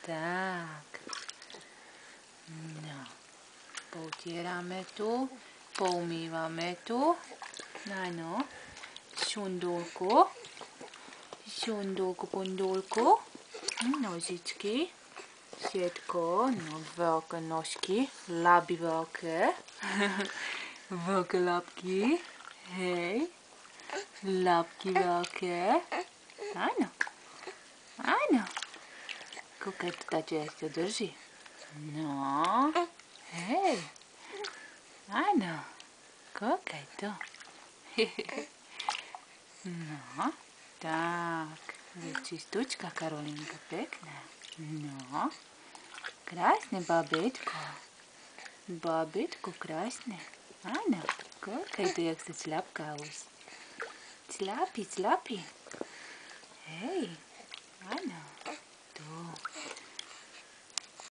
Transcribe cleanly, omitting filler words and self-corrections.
Tak. No. Poutierame tu, poumývame tu. Áno. Šundulku. Šundulku, pundulku. Nožičky. Všetko. No, veľké nožky. Laby veľké. Veľké labky. Hej. Labky veľké. Áno. Áno. Kúkaj, tačo, jak to drží. No. Hej. Áno. Kúkaj to. No. Tak. Je čistúčka, Karolinka, pekná. No. Krásne babetko. Babetko krásne. Áno. Kúkaj to, jak sa cľapká už. Cľapi, cľapi. Hej. Áno.